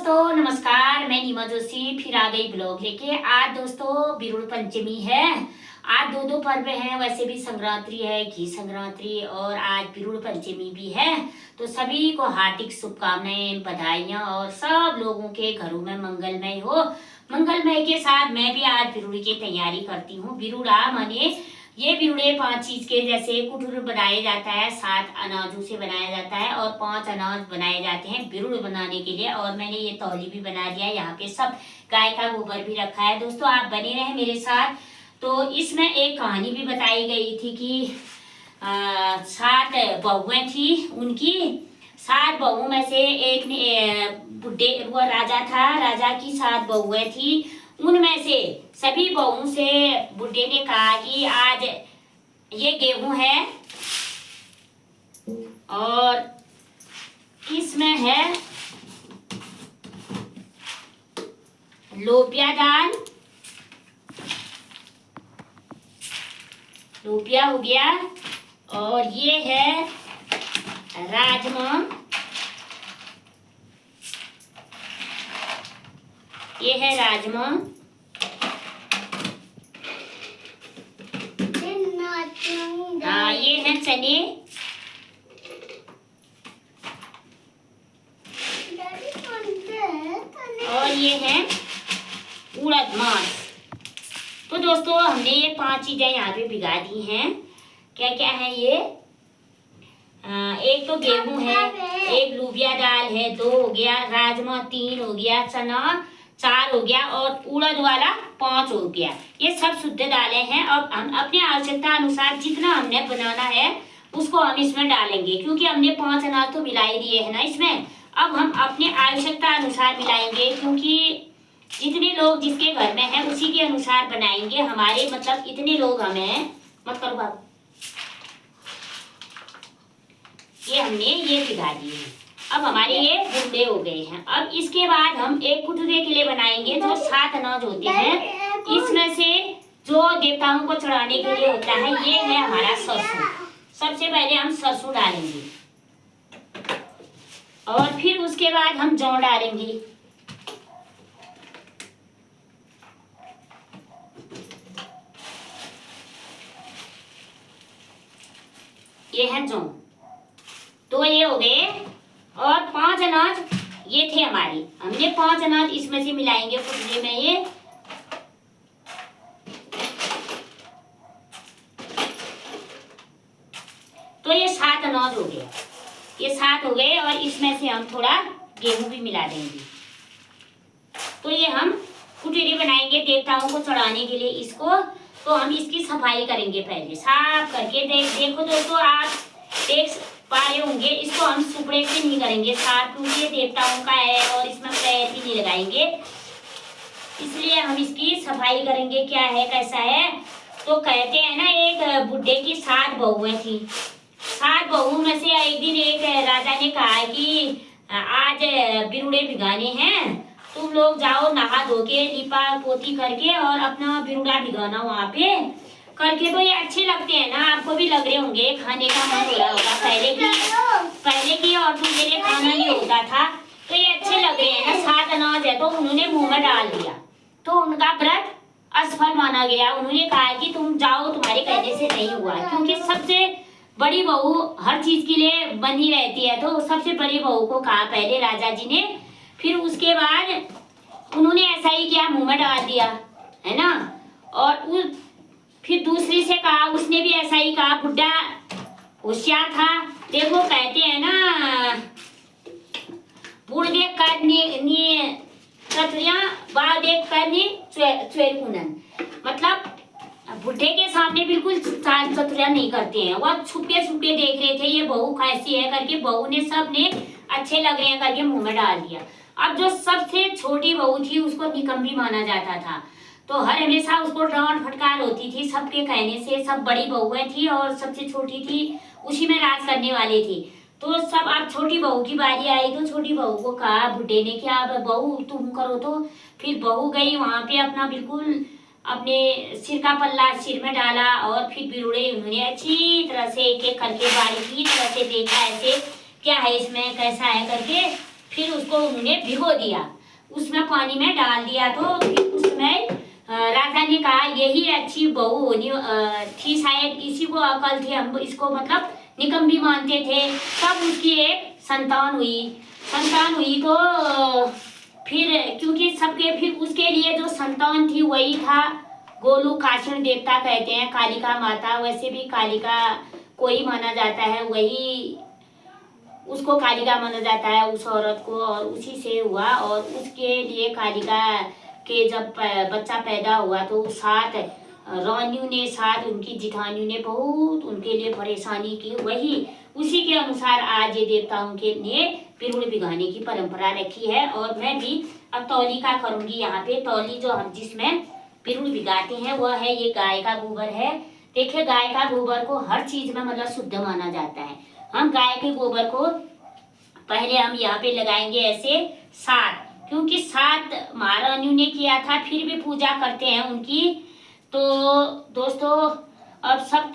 दोस्तों नमस्कार, मैं नीमा जोशी फिर आ गई ब्लॉग लेके। आज दोस्तों बिरुड़ पंचमी है। आज दो पर्व हैं, वैसे भी संक्रांति है, घी संक्रांति, और आज बिरुड़ पंचमी भी है। तो सभी को हार्दिक शुभकामनाएं, बधाइयां, और सब लोगों के घरों में मंगलमय हो। मंगलमय के साथ मैं भी आज बिरुड़ की तैयारी करती हूँ। बिरुड़ा माने ये बिरुड़े 5 चीज के, जैसे कुटुर बनाया जाता है, 7 अनाजों से बनाया जाता है, और 5 अनाज बनाए जाते हैं बिरुड़ बनाने के लिए। और मैंने ये तौली भी बना दिया है, यहाँ पे सब गाय का गोबर भी रखा है। दोस्तों आप बने रहे मेरे साथ। तो इसमें एक कहानी भी बताई गई थी कि 7 बहुएं थी उनकी। 7 बहुओं में से एक ने बुढ़े, वो राजा था, राजा की 7 बहुएं थी। उनमें से सभी बहुओं से बुढ़े ने कहा कि आज ये गेहूं है, और इसमें है लोबिया दाल, लोबिया हो गया, और ये है राजमा, ये है राजमा, हाँ ये है चने, और ये है उड़द मांस। तो दोस्तों हमने ये 5 चीजें यहाँ पे भिगा दी हैं। क्या क्या है ये? एक तो गेहूं है, एक लोबिया दाल है, 2 हो गया, राजमा 3 हो गया, चना 4 हो गया, और उड़द वाला 5 हो गया। ये सब शुद्ध दालें हैं। अब हम अपने आवश्यकता अनुसार जितना हमने बनाना है उसको हम इसमें डालेंगे, क्योंकि हमने 5 अनाज तो मिला ही दिए है ना इसमें। अब हम अपने आवश्यकता अनुसार मिलाएंगे, क्योंकि जितने लोग जिसके घर में है उसी के अनुसार बनाएंगे। हमारे मतलब इतने लोग हमें मत करो बाबू। ये हमने ये भिगा दिए हैं। अब हमारे ये गुड्डे हो गए हैं। अब इसके बाद हम एक कुटुरे के लिए बनाएंगे, जो 7 अनाज होते हैं। इसमें से जो देवताओं को चढ़ाने के लिए होता है, ये है हमारा सरसों। सबसे पहले हम सरसों डालेंगे, और फिर उसके बाद हम जौ डालेंगे, ये है जौ। तो ये हो गए, और 5 अनाज ये थे हमारी। हमने 5 अनाज इसमें से मिलाएंगे कुटरे में। ये तो ये 7 अनाज हो गए, ये 7 हो गए, और इसमें से हम थोड़ा गेहूं भी मिला देंगे। तो ये हम कुटीरी बनाएंगे देवताओं को चढ़ाने के लिए इसको। तो हम इसकी सफाई करेंगे, पहले साफ करके। देखो दोस्तों, आप देख पा रहे होंगे, इसको हम सुपड़े से नहीं करेंगे साफ, क्योंकि ये देवताओं का है और इसमें पैर भी नहीं लगाएंगे, इसलिए हम इसकी सफाई करेंगे। क्या है, कैसा है? तो कहते हैं ना, एक बुढ़े की 7 बहुएं थी। 7 बहुओं में से एक दिन एक राजा ने कहा कि आज बिरुड़े भिगाने हैं, तुम लोग जाओ नहा धो के लिपा पोती करके और अपना बिरुड़ा भिगाना वहाँ पे करके। तो ये अच्छे लगते हैं ना, आपको भी लग रहे होंगे, खाने का मन हो रहा होगा। पहले की औरतों के लिए खाना नहीं होता था, तो ये अच्छे लग रहे हैं ना। 7 अनाज है तो उन्होंने मुंह में डाल दिया, तो उनका व्रत असफल माना गया। उन्होंने कहा कि तुम जाओ, तुम्हारे कहने से नहीं हुआ, क्योंकि सबसे बड़ी बहू हर चीज के लिए बनी रहती है। तो सबसे बड़ी बहू को कहा पहले राजा जी ने, फिर उसके बाद उन्होंने ऐसा ही किया, मुंह में डाल दिया, है ना। और फिर दूसरी से कहा, उसने भी ऐसा ही कहा। बुढ़ा होशियार था। देखो कहते हैं ना, बूढ़ देख कर मतलब बुढ़े के सामने बिल्कुल चतुरिया नहीं करते हैं। वह छुपे छुपे देख रहे थे, ये बहू कैसी है करके। बहू ने सब ने अच्छे लग रहे हैं करके मुंह में डाल दिया। अब जो सबसे छोटी बहू थी उसको निकम्मी माना जाता था, तो हर हमेशा उसको डांट फटकार होती थी सबके कहने से। सब बड़ी बहुएं थी और सबसे छोटी थी, उसी में राज करने वाली थी। तो सब अब छोटी बहू की बारी आई, तो छोटी बहू को कहा बुढ़े ने कि अब बहू तुम करो। तो फिर बहू गई वहां पे, अपना बिल्कुल अपने सिर का पल्ला सिर में डाला, और फिर बिरुड़े उन्होंने अच्छी तरह से एक एक करके बारीकी तरह से देखा, ऐसे क्या है इसमें, कैसा है करके। फिर उसको उन्होंने भिगो दिया, उसमें पानी में डाल दिया। तो फिर उसमें राजा ने कहा यही अच्छी बहू होनी थी, शायद इसी को अकल थी, हम इसको मतलब निकम्मी मानते थे। तब उसकी एक संतान हुई तो फिर क्योंकि सबके फिर उसके लिए जो संतान थी वही था गोलू काषण देवता कहते हैं, कालिका माता, वैसे भी कालिका को ही माना जाता है, वही उसको कालिका माना जाता है उस औरत को, और उसी से हुआ। और उसके लिए कालिका के जब बच्चा पैदा हुआ तो 7 रानियों ने, 7 उनकी जिठानियों ने बहुत उनके लिए परेशानी की, वही उसी के अनुसार आज ये देवताओं के लिए पिरुल भिगाने की परंपरा रखी है। और मैं भी अब तौली का करूंगी। यहाँ पे तौली जो हम जिसमें पिरुल भिगाते हैं वह है ये गाय का गोबर है। देखिए गाय का गोबर को हर चीज में मतलब शुद्ध माना जाता है। हम गाय के गोबर को पहले हम यहाँ पे लगाएंगे ऐसे 7, क्योंकि 7 महारानियों ने किया था, फिर भी पूजा करते हैं उनकी। तो दोस्तों अब सप्त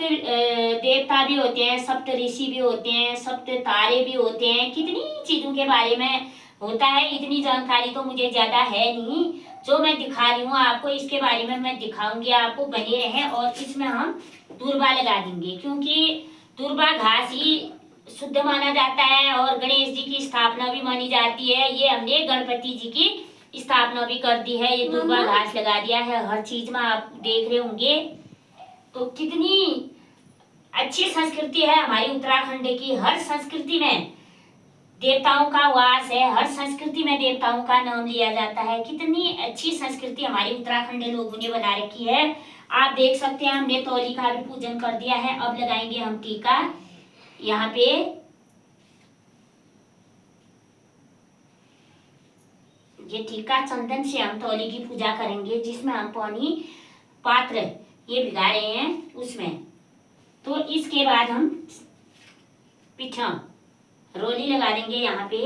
देवता भी होते हैं, सप्त ऋषि भी होते हैं, सप्त तारे भी होते हैं, कितनी चीजों के बारे में होता है। इतनी जानकारी तो मुझे ज्यादा है नहीं, जो मैं दिखा रही हूँ आपको इसके बारे में मैं दिखाऊंगी आपको, बने रहे। और इसमें हम दूर्वा लगा देंगे, क्योंकि दूर्वा घास ही शुद्ध माना जाता है और गणेश जी की स्थापना भी मानी जाती है। ये हमने गणपति जी की स्थापना भी कर दी है, ये दूर्वा घास लगा दिया है। हर चीज में आप देख रहे होंगे तो कितनी अच्छी संस्कृति है हमारी उत्तराखंड की। हर संस्कृति में देवताओं का वास है, हर संस्कृति में देवताओं का नाम लिया जाता है। कितनी अच्छी संस्कृति हमारी उत्तराखंड लोगों ने बना रखी है। आप देख सकते हैं हमने तौली का भी पूजन कर दिया है। अब लगाएंगे हम टीका। यहाँ पे ये टीका चंदन से हम तौली की पूजा करेंगे, जिसमें हम पानी पात्र ये भिगा रहे हैं उसमें। तो इसके बाद हम पीठा रोली लगा देंगे यहाँ पे।